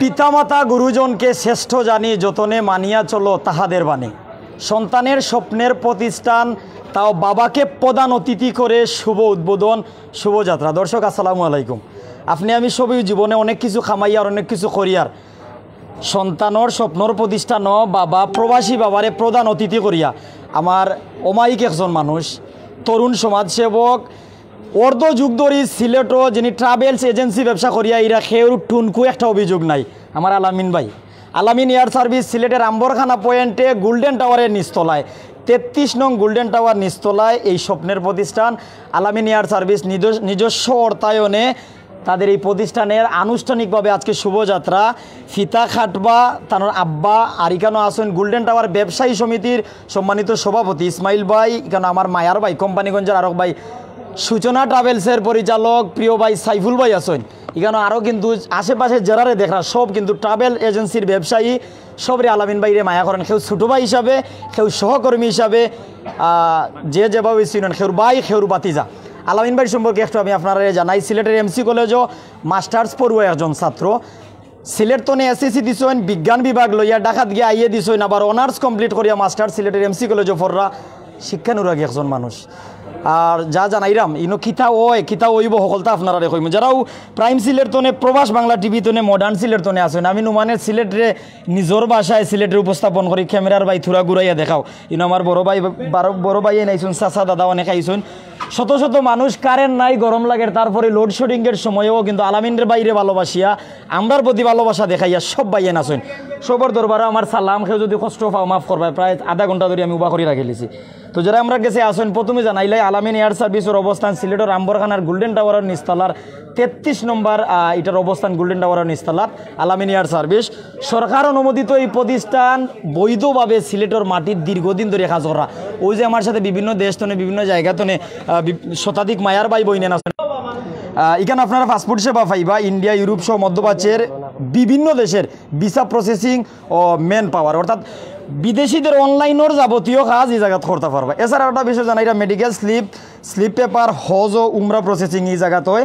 পিতামাতা গুরুজনকে শ্রেষ্ঠ জানি, যতনে মানিয়া চলো তাহাদের বাণী। সন্তানের স্বপ্নের প্রতিষ্ঠান, তাও বাবাকে প্রধান অতিথি করে শুভ উদ্বোধন, শুভযাত্রা। দর্শক আসসালামু আলাইকুম। আপনি আমি সবই জীবনে অনেক কিছু খামাইয়ার, অনেক কিছু করিয়ার, সন্তানের স্বপ্নর প্রতিষ্ঠান বাবা প্রবাসী বাবারে প্রধান অতিথি করিয়া আমার অমায়িক একজন মানুষ, তরুণ সমাজসেবক, অর্ধ যুগ ধরি সিলেটও যিনি ট্রাভেলস এজেন্সি ব্যবসা করিয়া ইরা খেউর টুনকু একটা অভিযোগ নাই, আমার আলামিন ভাই। আলামিন এয়ার সার্ভিস সিলেটের আম্বরখানা পয়েন্টে গোল্ডেন টাওয়ারের নিচতলায় 33 নং গোল্ডেন টাওয়ার নিচতলায় এই স্বপ্নের প্রতিষ্ঠান আলামিন এয়ার সার্ভিস নিজস্ব অর্থায়নে তাদের এই প্রতিষ্ঠানের আনুষ্ঠানিকভাবে আজকে শুভযাত্রা। ফিতা খাটবা তার আব্বা আর এখানে আসেন গোল্ডেন টাওয়ার ব্যবসায়ী সমিতির সম্মানিত সভাপতি ইসমাইল ভাই, এখানে আমার মায়ার ভাই কোম্পানিগঞ্জের আরক ভাই, সূচনা ট্রাভেলসের পরিচালক প্রিয় ভাই সাইফুল ভাই আছেন, এখানে আরও কিন্তু আশেপাশে যারারে দেখা সব কিন্তু ট্রাভেল এজেন্সির ব্যবসায়ী, সবরে আলামিন ভাইরে মায়া করেন। কেউ ছোটো ভাই হিসাবে, কেউ সহকর্মী হিসাবে, যে যেভাবে চিনেন, কেউর ভাই কেউর বাতিজা। আলামিন ভাই সম্পর্কে একটু আমি আপনারা জানাই, সিলেটের এমসি কলেজও মাস্টার্স পড়ুয়া একজন ছাত্র। সিলেট তো এসএসসি দিছেন বিজ্ঞান বিভাগ লইয়া, ঢাকাত গিয়ে আইয়ে দিছেন, আবার অনার্স কমপ্লিট করিয়া মাস্টার্স সিলেটের এমসি কলেজও পড়রা শিক্ষানুরাগী একজন মানুষ। আর যা জানাইরাম ইনো কিতা ওইব সকলতা আপনারা কইম, যারাও প্রাইম সিলেট তনে প্রবাস বাংলা টিভি তনে মডার্ন সিলেট তনে আসেন। আমি নুমানের সিলেটরে নিজের ভাষায় সিলেটের উপস্থাপন করি, ক্যামেরার ভাই থুরা ঘুরাইয়া দেখাও। ইনো আমার বড় ভাই নাইছুন, চাচা দাদা অনেক আইসুন। শত শত মানুষ, কারেন্ট নাই, গরম লাগে, তারপরে লোডশেডিংয়ের সময়ও কিন্তু আলামিনের বাইরে ভালোবাসিয়া আমরার প্রতি ভালোবাসা দেখাইয়া সব বাইয়ে নাচেন। সবর দরবারে আমার সালাম, কেউ যদি কষ্ট পাও মাফ করবা। প্রায় আধা ঘন্টা ধরে আমি উবা করে রাখিলেছি। তো যারা আমরা গেছে আসেন, প্রথমে জানাইলাই আলামিন এয়ার সার্ভিসের অবস্থান সিলেটের আম্বরখানার গোল্ডেন টাওয়ারের নিচতলার 33 নম্বর এটার অবস্থান গোল্ডেন টাওয়ারের নিচতলার আলামিন এয়ার সার্ভিস। সরকার অনুমোদিত এই প্রতিষ্ঠান বৈধভাবে সিলেটের মাটির দীর্ঘদিন ধরে কাজ করা। ওই যে আমার সাথে বিভিন্ন দেশ তনে বিভিন্ন জায়গা তনে শতাধিক মায়ার ভাই বইনেন আছেন। এখানে আপনারা পাসপোর্ট সেবা পাইবা ইন্ডিয়া, ইউরোপ সহ মধ্যপ্রাচ্যের বিভিন্ন দেশের ভিসা প্রসেসিং ও ম্যান পাওয়ার, অর্থাৎ বিদেশিদের অনলাইনের যাবতীয় কাজ এই জায়গাত করতে পারবা। এছাড়া একটা বিষয় জানাই, মেডিকেল স্লিপ পেপার, হজ ও উমরা প্রসেসিং এই জায়গাত হয়।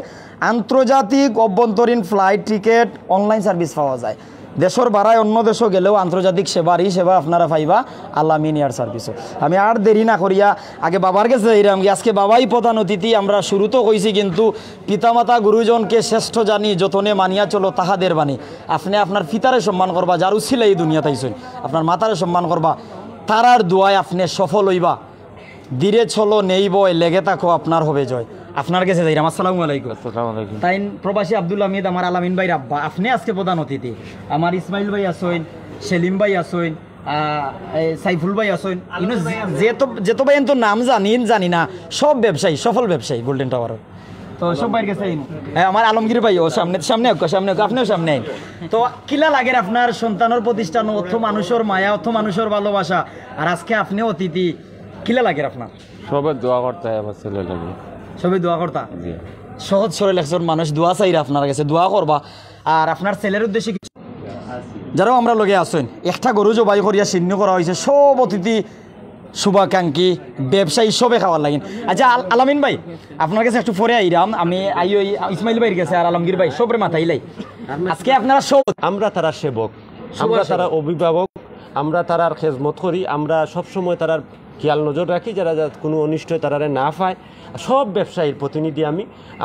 আন্তর্জাতিক অভ্যন্তরীণ ফ্লাইট টিকেট অনলাইন সার্ভিস পাওয়া যায়। দেশের বাড়ায় অন্য দেশও গেলেও আন্তর্জাতিক সেবারই সেবা আপনারা পাইবা আলামিন এয়ার সার্ভিসও। আমি আর দেরি না করিয়া আগে বাবার কাছে যাইরাম, আজকে বাবাই প্রধান অতিথি। আমরা শুরুতেও কইছি কিন্তু পিতামাতা গুরুজনকে শ্রেষ্ঠ জানি, যতনে মানিয়া চলো তাহাদের বাণী। আপনি আপনার পিতারে সম্মান করবা, যার উছিলা এই দুনিয়াতে আইছেন, আপনার মাতারে সম্মান করবা, তারার দোয়ায় আপনি সফল হইবা। ধীরে চলো নেই বয়, লেগে থাকো আপনার হবে জয়। আপনার কাছে যাইরাম। আসসালামু আলাইকুম। তাই প্রবাসী আব্দুল হামিদ আমার আলামিন ভাই আব্বা, আপনি আজকে প্রধান অতিথি। আমার ইসমাইল ভাই আসেন, সেলিম ভাই আসেন, সাইফুল ভাই আসেন, ইনো যেত ভাই তো নাম জানি না, সব ব্যবসায়ী, সফল ব্যবসায়ী গোল্ডেন টাওয়ারের। তো সব বাইর গেছে আমার আলমগীর ভাই ও সামনে আপনিও সামনে আইন। তো কিলা লাগে আপনার সন্তানের প্রতিষ্ঠান, অর্থ মানুষের মায়া, অর্থ মানুষের ভালোবাসা, আর আজকে আপনি অতিথি, কিলা লাগে আপনার? সবাই দোয়া করতে হয় আমার ছেলে লাগে, সবাই দোয়া করতা। সহজ সরল একজন মানুষ, দোয়া চাইরা আপনার কাছে দোয়া করবা। আর আপনার ছেলের উদ্দেশ্যে যারাও আমরা লগে আসেন, একটা গরু জবাই করিয়া চিহ্ন করা হয়েছে, সব অতিথি শুভাকাঙ্ক্ষী ব্যবসায়ী সবে খাওয়ার লাগেন। আচ্ছা আলামিন ভাই, আপনার কাছে একটু পরে আইরাম। আমি ইসমাইল ভাইয়ের কাছে আর আলমগীর ভাই সবরে মাথাইলাই। আজকে আপনারা সব, আমরা তারা সেবক, আমরা তারা অভিভাবক, আমরা তারার খেজমত করি, আমরা সবসময় তারার খেয়াল নজর রাখি, যারা কোনো অনিষ্ট তারারে না পায়। সব ব্যবসায়ীর প্রতিনিধি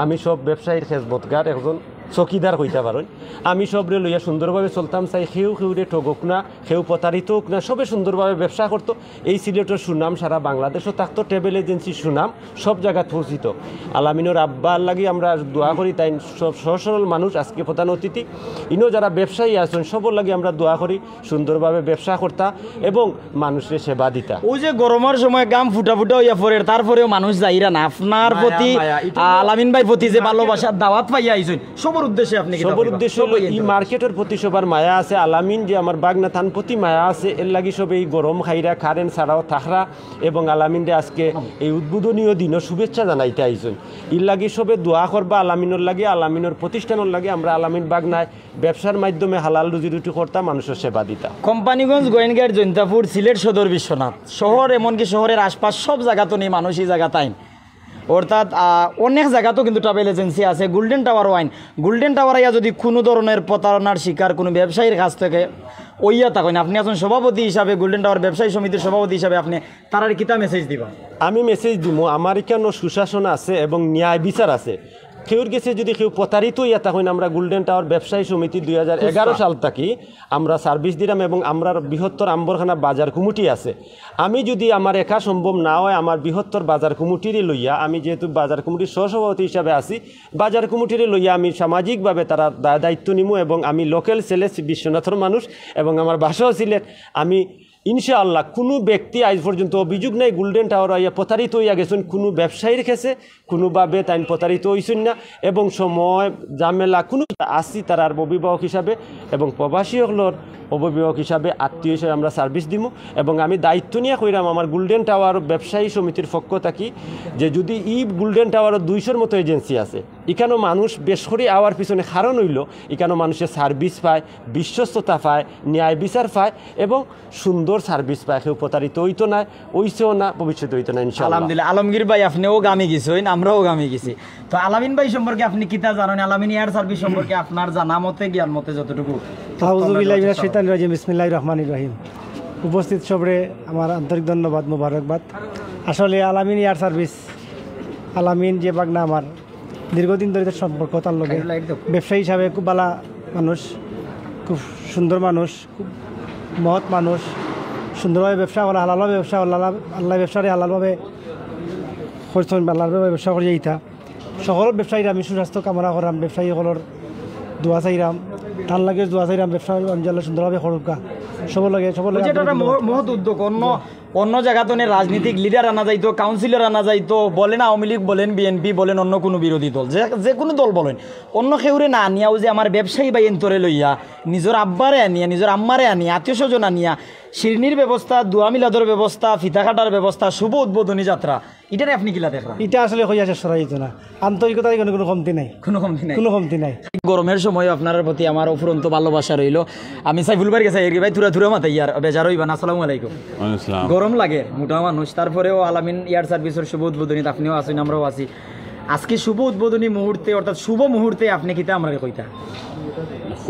আমি সব ব্যবসায়ীর খেজমতগার একজন চকিদার হইতে পারেন। আমি সবরে লইয়া সুন্দরভাবে চলতাম চাই, খেউরে ঠগক না, খেউ প্রতারিত হোক না, সবে সুন্দরভাবে ব্যবসা করতো। এই সিলেটের সুনাম সারা বাংলাদেশও থাকতো, ট্রাভেল এজেন্সির সুনাম সব জায়গায় পৌঁছিত। আলামিনের আব্বার লাগি আমরা দোয়া করি, তাই সব সহজ সরল মানুষ আজকে প্রধান অতিথি। ইনো যারা ব্যবসায়ী আছেন সবর লাগি আমরা দোয়া করি সুন্দরভাবে ব্যবসা করতা এবং মানুষের সেবা দিতা। ওই যে গরমের সময় গাম ফুটা হইয়া পড়ে, তারপরেও মানুষ যাইরা না আপনার প্রতি, আলামিন ভাই প্রতি যে ভালোবাসার দাওয়াত পাইয়া আইছেন, সবার উদ্দেশ্যে আপনি সবার উদ্দেশ্য এই মার্কেটের প্রতি সবার মায়া আছে। আলামিন যে আমার বাগনা থান প্রতি মায়া আছে, এর লাগি সব এই গরম খাইরা কারেন্ট ছাড়াও থাকরা এবং আলামিনরে আজকে এই উদ্বোধনীয় দিনও শুভেচ্ছা জানাইতে আইছেন। এর লাগি সবে দোয়া করবা আলামিনের লাগে, আলামিনের প্রতিষ্ঠানের লাগে। আমরা আলামিন বাগনায় ব্যবসার মাধ্যমে হালাল রুজি রুটি করতাম, মানুষের সেবা দিতাম। কোম্পানিগঞ্জ, গোয়েনঘাট, জৈন্তাপুর, সিলেট সদর বিশ্বনাথ শহর, এমনকি শহরের আশপাশ সব জায়গা তো নেই মানুষ এই জায়গা তাই। অর্থাৎ অনেক জায়গাতেও কিন্তু ট্রাভেল এজেন্সি আছে। Golden tower wine, golden tower yeah যদি কোনো ধরনের প্রতারণার শিকার কোনো ব্যবসায়ীর কাছ থেকে ওইয়া থাকেন, আপনি একজন সভাপতি হিসাবে, গোল্ডেন টাওয়ার ব্যবসায়ী সমিতির সভাপতি হিসাবে আপনি তারার কিতা মেসেজ দিবা? আমি মেসেজ দিব, আমার এখানে সুশাসন আছে এবং ন্যায় বিচার আছে। কেউর গেছে যদি কেউ প্রতারিত ইয়া তখন আমরা গোল্ডেন টাওয়ার ব্যবসায়ী সমিতি 2011 সাল থেকে আমরা সার্ভিস দিলাম এবং আমরা বৃহত্তর আম্বরখানা বাজার কমিটি আছে। আমি যদি আমার একা সম্ভব না হয় আমার বৃহত্তর বাজার কমিটিরই লইয়া, আমি যেহেতু বাজার কমিটির সহসভাপতি হিসাবে আছি, বাজার কমিটিরই লইয়া আমি সামাজিকভাবে তারা দায়িত্ব নিমু এবং আমি লোকাল ছেলে বিশ্বনাথর মানুষ এবং আমার বাসাও ছিলেন। আমি ইনশাআল্লাহ কোনো ব্যক্তি আজ পর্যন্ত অভিযোগ নেই গোল্ডেন টাওয়ার আইয়া প্রতারিত হইয়া গেছেন, কোনো ব্যবসায়ীর কাছে কোনোভাবে তাই প্রতারিত হইছেন না এবং সময় ঝামেলা কোনো আসি তার অভিভাবক হিসাবে এবং প্রবাসী হলোর অভিভাবক হিসাবে আত্মীয় হিসাবে আমরা সার্ভিস দিব এবং আমি দায়িত্ব নিয়ে কইরাম আমার গোল্ডেন টাওয়ার ব্যবসায়ী সমিতির পক্ষ থাকি যে যদি গোল্ডেন টাওয়ারও 200-র মতো এজেন্সি আছে, এখানেও মানুষ বেশ করে আওয়ার পিছনে কারণ হইল এখানেও মানুষের সার্ভিস পায়, বিশ্বস্ততা পায়, ন্যায় বিচার পায় এবং সুন্দর সার্ভিস পায়। কেউ প্রতারিত হইতো না, হইছেও না, ভবিষ্যতে হইতো না ইনশাআল্লাহ। আলহামদুলিল্লাহ। আলমগীর ভাই আপনিও গামে গেছেন, আমরাও গামে গেছি। তো আলামিন ভাই সম্পর্কে আপনি কিতা জানেন? আলামিন এয়ার সার্ভিস সম্পর্কে আপনার জানা মতে, জ্ঞান মতে যতটুকু। আউযুবিল্লাহি মিনাশ শাইতানির রাজিম, বিসমিল্লাহির রহমানির রহিম। উপস্থিত সবরে আমার আন্তরিক ধন্যবাদ, মোবারকবাদ। আসলে আলামিন এয়ার সার্ভিস, আলামিন যে বাগনা আমার দীর্ঘদিন ধরে সম্পর্ক, তার লগে ব্যবসায়ী হিসাবে খুব ভালো মানুষ, খুব সুন্দর মানুষ, খুব মহৎ মানুষ, সুন্দরভাবে ব্যবসা করে, হালালভাবে ব্যবসা, আল্লাহ ব্যবসারে হালালভাবে করছেন, আল্লাহভাবে ব্যবসা করে এইটা সকল ব্যবসায়ীরা আমি সুস্বাস্থ্য কামনা করাম, ব্যবসায়ীসকলের দোয়া চাইরাম, তার লাগে দোয়া চাইরাম, ব্যবসা অঞ্চলে সুন্দরভাবে করুকা সবর লাগে মহৎ উদ্যোগ। অন্য জায়গাতে রাজনীতিক লিডার আনা যাইতো, কাউন্সিলর আনা যাইতো, বলেন আওয়ামী লীগ, বলেন বিএনপি, বলেন অন্য কোনো বিরোধী দল, যে কোনো দল বলেন, অন্য কেউরে না আনিয়াও যে আমার ব্যবসায়ী বা এন্তরে লইয়া নিজের আব্বারে আনিয়া, নিজের আম্মারে আনিয়া, আত্মীয় স্বজন আনিয়া শিরনির ব্যবস্থা, দোয়া মিলাদর ব্যবস্থা, ফিতা কাটার ব্যবস্থা, শুভ উদ্বোধনী যাত্রা, এটারে আপনি কিলা দেখেন? এটা আসলে হইয়া শেষ করা যেত না। আন্তরিকতার কোনো কমতি নাই, কোনো কমতি নাই। গরমের সময় আপনার প্রতি আমার অফুরন্ত ভালোবাসা রইল। আমি সাইফুল ভাই গেছে ভাই থুরা মাথায় ইয়ার বেজার হইবান। আসসালামু আলাইকুম। গরম লাগে মোটা মানুষ, তারপরেও আলামিন এয়ার সার্ভিসের শুভ উদ্বোধনী আপনিও আছেন, আমরাও আছি। আজকে শুভ উদ্বোধনী মুহূর্তে, অর্থাৎ শুভ মুহূর্তে আপনি কিতা আমরা কইতা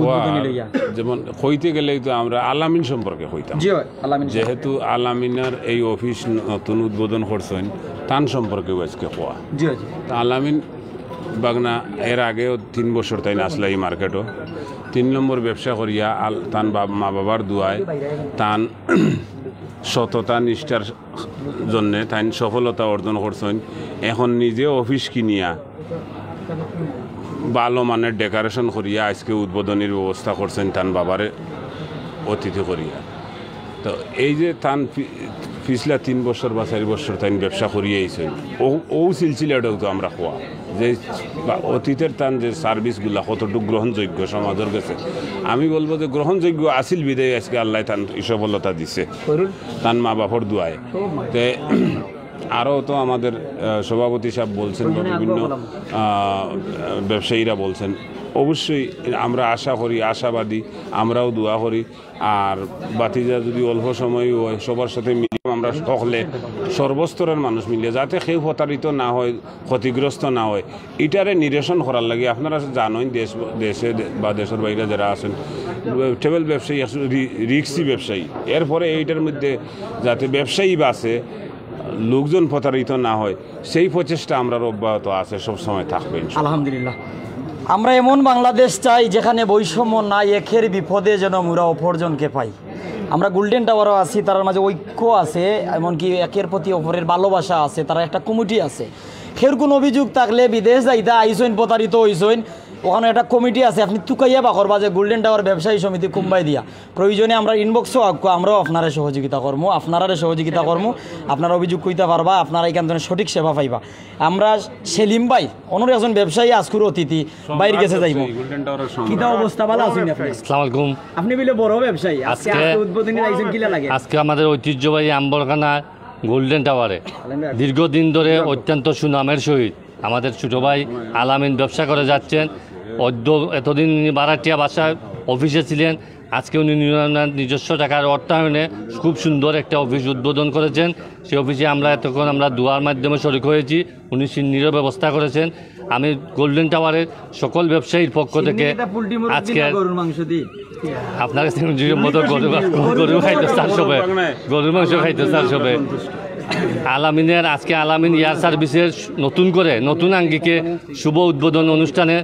উদ্বোধনী লইয়া? যেমন কইতে গেলেই তো আমরা আলামিন সম্পর্কে কইতাম, জি আলামিন, যেহেতু আলামিনের এই অফিস নতুন উদ্বোধন করছেন তান সম্পর্কে আজকে কোয়া। জি জি। আলামিন বাগনা এর আগেও 3 বছর তাই আসলে এই মার্কেটও 3 নম্বর ব্যবসা করিয়া তান মা বাবার দুয়ায়, তান সততা নিষ্ঠার জন্যে তাই সফলতা অর্জন করছেন। এখন নিজে অফিস কিনিয়া ভালো মানের ডেকোরেশন করিয়া আজকে উদ্বোধনীর ব্যবস্থা করছেন তান বাবারে অতিথি করিয়া। তো এই যে তান পিছলা 3 বছর বা 4 বছর তাই ব্যবসা করিয়েছেন, ও সিলসিলাটাও তো আমরা খোয়া যে অতীতের তান যে সার্ভিসগুলা কতটুকু গ্রহণযোগ্য সমাজের কাছে, আমি বলবো যে গ্রহণযোগ্য আসিল বিদায় আজকে আল্লাহ তান সফলতা দিছে তান মা বাপর দুয়ায়। তে আরও তো আমাদের সভাপতি সাহেব বলছেন বা বিভিন্ন ব্যবসায়ীরা বলছেন, অবশ্যই আমরা আশা করি, আশাবাদী, আমরাও দোয়া করি। আর বাতিজা যদি অল্প সময় হয় সবার সাথে মিলিয়ে আমরা সকলে সর্বস্তরের মানুষ মিলিয়ে যাতে কেউ প্রতারিত না হয়, ক্ষতিগ্রস্ত না হয়, এটারে নিরসন করার লাগে। আপনারা জানেন দেশে বা দেশের বাইরে যারা আছেন ট্রাভেল ব্যবসায়ী, রিক্সি ব্যবসায়ী, এরপরে এইটার মধ্যে যাতে ব্যবসায়ী বাসে, লোকজন প্রতারিত না হয়, সেই প্রচেষ্টা আমরা অব্যাহত আছে, সবসময় থাকবে আলহামদুলিল্লাহ। আমরা এমন বাংলাদেশ চাই যেখানে বৈষম্য নাই, একের বিপদে যেন মুরা অপরজনকে পাই। আমরা গোল্ডেন টাওয়ারও আছি, তার মাঝে ঐক্য আছে, এমনকি একের প্রতি অপরের ভালোবাসা আছে, তারা একটা কমিটি আছে। ফের কোন অভিযোগ থাকলে বিদেশ যাইতা আইসইন, প্রতারিত হইসইন, ওখানে একটা কমিটি আছে, আপনি তুকাইয়া বা করবা যে গোল্ডেন টাওয়ার ব্যবসায়ী সমিতি কুম্বাই দিয়া, প্রয়োজনে আমরা ইনবক্সও আঁকবো, আমরাও আপনারা সহযোগিতা করবো, আপনারা সহযোগিতা করবো, আপনারা অভিযোগ কইতে পারবা, আপনারা এখান থেকে সঠিক সেবা পাইবা। আমরা সেলিম ভাই অন্য একজন ব্যবসায়ী আজকুর অতিথি বাইরে গেছে যাইব, কিতা অবস্থা ভালো আছেন আপনি? আসসালামু আলাইকুম। আপনি বলে বড় ব্যবসায়ী, আজকে উদ্বোধনী আইছেন, কিলা লাগে? আজকে আমাদের ঐতিহ্যবাহী আম্বরখানা গোল্ডেন টাওয়ারে দীর্ঘদিন ধরে অত্যন্ত সুনামের সহিত আমাদের ছোটো ভাই আলামিন ব্যবসা করে যাচ্ছেন। এতদিন ভাড়াটিয়া বাসায় অফিসে ছিলেন, আজকে উনি ওনার নিজস্ব টাকার অর্থায়নে খুব সুন্দর একটা অফিস উদ্বোধন করেছেন। সেই অফিসে আমরা এতক্ষণ আমরা দোয়ার মাধ্যমে শরিক হয়েছি, উনি সিন্নিরও ব্যবস্থা করেছেন। আমি গোল্ডেন টাওয়ারের সকল ব্যবসায়ীর পক্ষ থেকে আজকে আপনার কাছে মতো গরু খাইতে চার সবে, গরুর মাংস খাইতে চার সবে। আলামিনের আজকে আলামিন এয়ার সার্ভিসের নতুন আঙ্গিকে শুভ উদ্বোধন অনুষ্ঠানে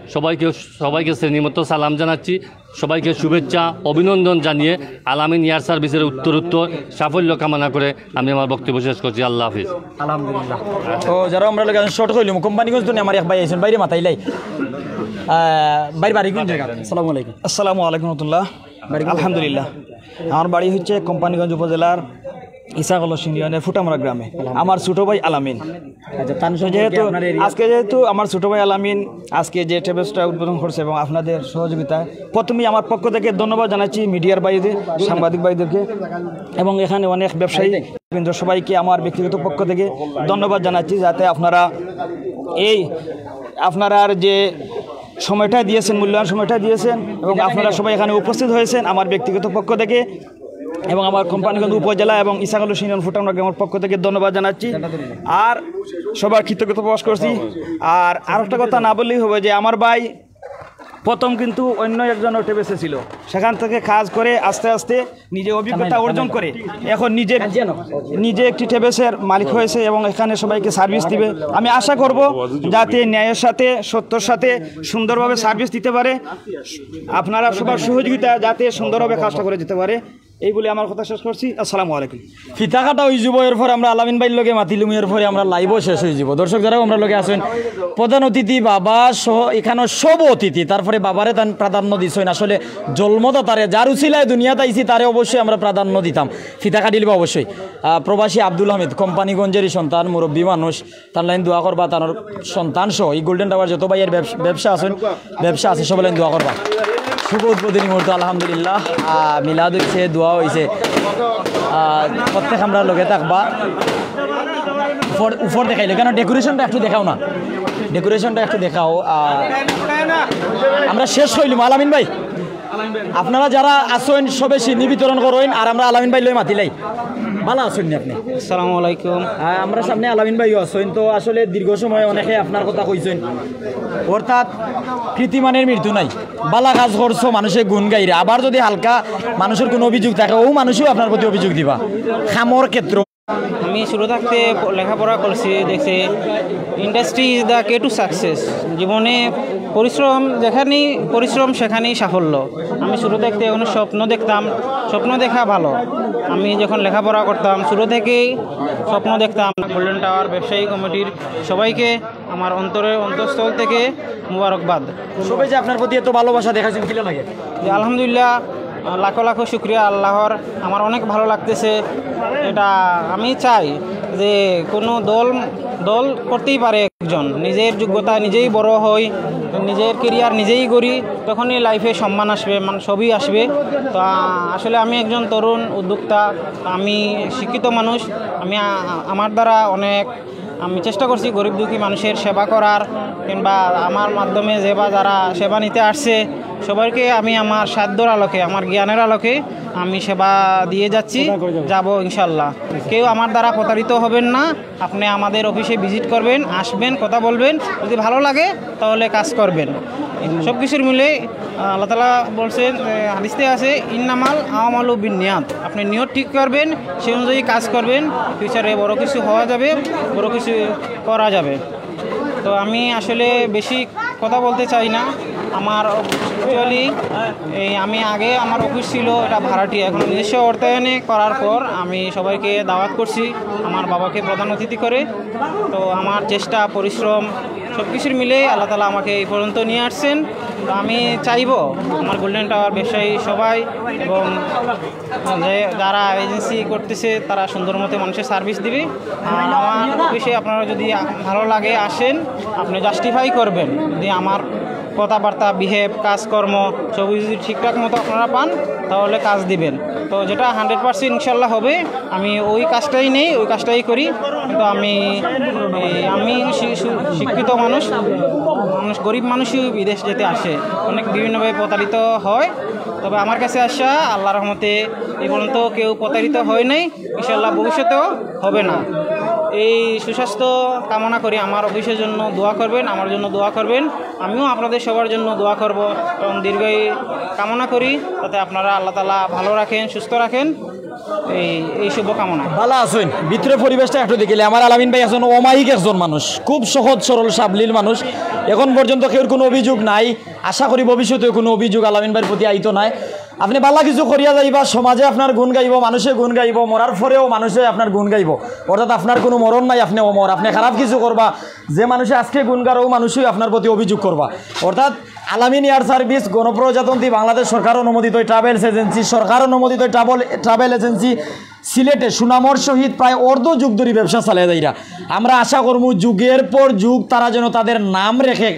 সবাইকে শ্রেণীমতো সালাম জানাচ্ছি, সবাইকে শুভেচ্ছা অভিনন্দন জানিয়ে আলামিন এয়ার সার্ভিসের উত্তর সাফল্য কামনা করে আমি আমার বক্তব্য শেষ করছি। আল্লাহ হাফিজ। আলহামদুলিল্লাহ। তো যারা আমরা লোক শর্ট হইলাম কোম্পানিগঞ্জ দুনিয়া আমার এক ভাই আছেন বাইরে মাথাইলাই বাড়ি কোন জায়গা? আসসালামু আলাইকুম। আসসালামু আলাইকুম রহমতুল্লাহ। আলহামদুলিল্লাহ, আমার বাড়ি হচ্ছে কোম্পানিগঞ্জ উপজেলার ইসাগল ইউনিয়নের ফুটামরা গ্রামে। আমার ছোটো ভাই আলামিন। যেহেতু আমার ছোটো ভাই আলামিন আজকে যে ট্রেভেলসটা উদ্বোধন করছে এবং আপনাদের সহযোগিতায় প্রথমেই আমার পক্ষ থেকে ধন্যবাদ জানাচ্ছি মিডিয়ার বাইদের, সাংবাদিক ভাইদেরকে এবং এখানে অনেক ব্যবসায়ী কিন্তু সবাইকে আমার ব্যক্তিগত পক্ষ থেকে ধন্যবাদ জানাচ্ছি, যাতে আপনারা যে সময়টা দিয়েছেন, মূল্যায়ন সময়টা দিয়েছেন এবং আপনারা সবাই এখানে উপস্থিত হয়েছেন আমার ব্যক্তিগত পক্ষ থেকে এবং আমার কোম্পানিগঞ্জ উপজেলা এবং ইসাগল ইউনিয়ন ফুটামরা গ্রামের পক্ষ থেকে ধন্যবাদ জানাচ্ছি আর সবার কৃতজ্ঞতা প্রকাশ করছি। আর আরেকটা কথা না বললেই হবে যে আমার ভাই প্রথম কিন্তু অন্য একজন টেবেসে ছিল, সেখান থেকে কাজ করে আস্তে আস্তে নিজে অভিজ্ঞতা অর্জন করে এখন নিজে একটি টেবেসের মালিক হয়েছে এবং এখানে সবাইকে সার্ভিস দিবে। আমি আশা করব যাতে ন্যায়ের সাথে সত্যর সাথে সুন্দরভাবে সার্ভিস দিতে পারে, আপনারা সবার সহযোগিতা যাতে সুন্দরভাবে কাজটা করে দিতে পারে, এই বলে আমার কথা শেষ করছি। আসসালামু আলাইকুম। ফিতা কাটা হয়ে যাব, এরপর আমরা আলামিন ভাইয়ের লগে মাতিলুম, এরপরে আমরা লাইভও শেষ হয়ে যাব। দর্শক যারাও আমরা লগে আছেন, প্রধান অতিথি বাবা সহ এখানে সব অতিথি, তারপরে বাবারে তার প্রাধান্য দিচ্ছেন। আসলে জন্মদাতারে যার উচিলায় দুনিয়াতে আইছি তারে অবশ্যই আমরা প্রাধান্য দিতাম, ফিতা কাটিলব অবশ্যই। প্রবাসী আব্দুল হামিদ কোম্পানিগঞ্জেরই সন্তান, মুরব্বী মানুষ, তার লাইন দোয়া করবা, তার সন্তান সহ এই গোল্ডেন টাওয়ার যত ভাইয়ের ব্যবসা আছে সব লাইন দোয়া করবা। শুভ উদ্বোধনী মুহূর্ত আলহামদুলিল্লাহ, মিলাদ হয়েছে, দোয়া হয়েছে, প্রত্যেক আমরা লগে থাকবা। উপর দেখাইলে কেন ডেকোরেশনটা একটু দেখাও না, ডেকোরেশনটা একটু দেখাও। আমরা শেষ হইলাম। আলামিন ভাই আপনারা যারা আসেন সবে সিন্নি বিতরণ করেন আর আমরা আলামিন ভাই লই মাতিলাই। ভালো আছেন আপনি? আসসালামু আলাইকুম। আমরা সামনে আলামিন ভাইও আছেন। তো আসলে দীর্ঘ সময় অনেকে আপনার কথা কইছেন, অর্থাৎ কৃতিমানের মৃত্যু নাই, বালা কাজ করছো মানুষে গুণ গাইরে, আবার যদি হালকা মানুষের কোনো অভিযোগ থাকে ও মানুষও আপনার প্রতি অভিযোগ দিবা। খামর ক্ষেত্র আমি শুরু থাকতে লেখাপড়া করছি, দেখছি industry is the K to success. জীবনে পরিশ্রম যেখানেই পরিশ্রম সেখানেই সাফল্য। আমি শুরু থাকতে কোনো স্বপ্ন দেখতাম, স্বপ্ন দেখা ভালো। আমি যখন লেখাপড়া করতাম শুরু থেকেই স্বপ্ন দেখতাম। গোল্ডেন টাওয়ার ব্যবসায়ী কমিটির সবাইকে আমার অন্তঃস্থল থেকে মুবারকবাদ। সবাই যে আপনার প্রতি এত ভালোবাসা দেখাচ্ছেন, কি লাগে? আলহামদুলিল্লাহ, লাখো লাখো শুক্রিয়া আল্লাহর, আমার অনেক ভালো লাগতেছে। এটা আমি চাই যে কোনো দল করতেই পারে একজন, নিজের যোগ্যতা নিজেই বড় হই, নিজের কেরিয়ার নিজেই গড়ি, তখনই লাইফে সম্মান আসবে, সবই আসবে। তো আসলে আমি একজন তরুণ উদ্যোক্তা, আমি শিক্ষিত মানুষ, আমার দ্বারা আমি চেষ্টা করছি গরিব দুঃখী মানুষের সেবা করার, কিংবা আমার মাধ্যমে যারা সেবা নিতে আসছে সবাইকে আমি আমার সাধ্যর আলোকে, আমার জ্ঞানের আলোকে আমি সেবা দিয়ে যাব ইনশাল্লাহ। কেউ আমার দ্বারা প্রতারিত হবেন না। আপনি আমাদের অফিসে ভিজিট করবেন, আসবেন, কথা বলবেন, যদি ভালো লাগে তাহলে কাজ করবেন। সব কিছুর মিলে আল্লাহ তাআলা বলছেন, হাদিসে আছে, ইন্নামাল আমালু বিন্নিয়াত। আপনি নিয়ত ঠিক করবেন, সেই অনুযায়ী কাজ করবেন, ফিউচারে বড় কিছু হওয়া যাবে, বড় কিছু করা যাবে। তো আমি আসলে বেশি কথা বলতে চাই না। আমার অ্যাকচুয়ালি আমি আগে আমার অফিস ছিল, এটা ভাড়াটিয়া, এখন নিজস্ব অর্থায়নে করার পর আমি সবাইকে দাওয়াত করছি আমার বাবাকে প্রধান অতিথি করে। তো আমার চেষ্টা, পরিশ্রম সব কিছুর মিলে আল্লাহ তাআলা আমাকে এই পর্যন্ত নিয়ে আসছেন। তো আমি চাইব আমার গোল্ডেন টাওয়ার ব্যবসায়ী সবাই এবং যারা এজেন্সি করতেছে তারা সুন্দর মতো মানুষের সার্ভিস দিবে। আর আমার অফিসে আপনারা যদি ভালো লাগে আসেন, আপনি জাস্টিফাই করবেন যে আমার কথাবার্তা, বিহেভ, কাজকর্ম সব যদি ঠিকঠাক মতো আপনারা পান তাহলে কাজ দিবেন। তো যেটা 100% ইনশাল্লাহ হবে, আমি ওই কাজটাই নেই, ওই কাজটাই করি। কিন্তু আমি শিক্ষিত মানুষ, গরিব মানুষই বিদেশ যেতে আসে, অনেক বিভিন্নভাবে প্রতারিত হয়। তবে আমার কাছে আসা আল্লাহ রহমতে এই পর্যন্ত কেউ প্রতারিত হয় নাই, ইনশাআল্লাহ ভবিষ্যতেও হবে না। এই সুস্বাস্থ্য কামনা করি। আমার অফিসের জন্য দোয়া করবেন, আমার জন্য দোয়া করবেন, আমিও আপনাদের সবার জন্য দোয়া করব এবং দীর্ঘায়ু কামনা করি, যাতে আপনারা আল্লাহ তাআলা ভালো রাখেন, সুস্থ রাখেন, এই শুভকামনা। ভালো আছেন? ভিতরে পরিবেশটা একটু দেখিলে আমার আলামিন ভাই একজন অমায়িক একজন মানুষ, খুব সহজ সরল সাবলীল মানুষ। এখন পর্যন্ত কেউ কোনো অভিযোগ নাই, আশা করি ভবিষ্যতে কোনো অভিযোগ আলামিন ভাইয়ের প্রতি আইতো নাই। আপনি ভালো কিছু করিয়া যাইবা, সমাজে আপনার গুণ গাইব, মানুষে গুণ গাইব, মরার পরেও মানুষে আপনার গুণ গাইব, অর্থাৎ আপনার কোনো মরণ নাই, আপনি অমর। আপনি খারাপ কিছু করবা, যে মানুষে আজকে গুণ গারও মানুষই আপনার প্রতি অভিযোগ করবা। অর্থাৎ আলামিন এয়ার সার্ভিস গণপ্রজাতন্ত্রী বাংলাদেশ সরকার অনুমোদিত ট্রাভেলস এজেন্সি, সরকার অনুমোদিত ট্রাভেল এজেন্সি, সিলেটে সুনামর সহিত প্রায় অর্ধ যুগ ধরে ব্যবসা চালিয়ে যাইরা। আমরা আশা করবো যুগের পর যুগ তারা যেন তাদের নাম রেখে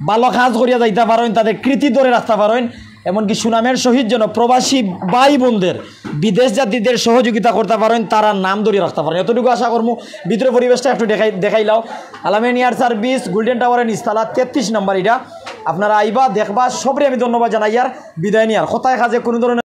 ভালো কাজ করিয়া যাইতে পারেন, তাদের কৃতি ধরে রাখতে পারেন, এমনকি সুনামের সহিত যেন প্রবাসী ভাই বোনদের, বিদেশ যাত্রীদের সহযোগিতা করতে পারেন, তারা নাম ধরিয়ে রাখতে পারেন, এতটুকু আশা করবো। ভিতরে পরিবেশটা একটু দেখাইলাও। আলামিন এয়ার সার্ভিস গোল্ডেন টাওয়ারের নিচতলা 33 নম্বর, এটা আপনারা আইবা দেখবা। সবরে আমি ধন্যবাদ জানাই আর বিদায় নিয়ার কথায় কাজে কোনো ধরনের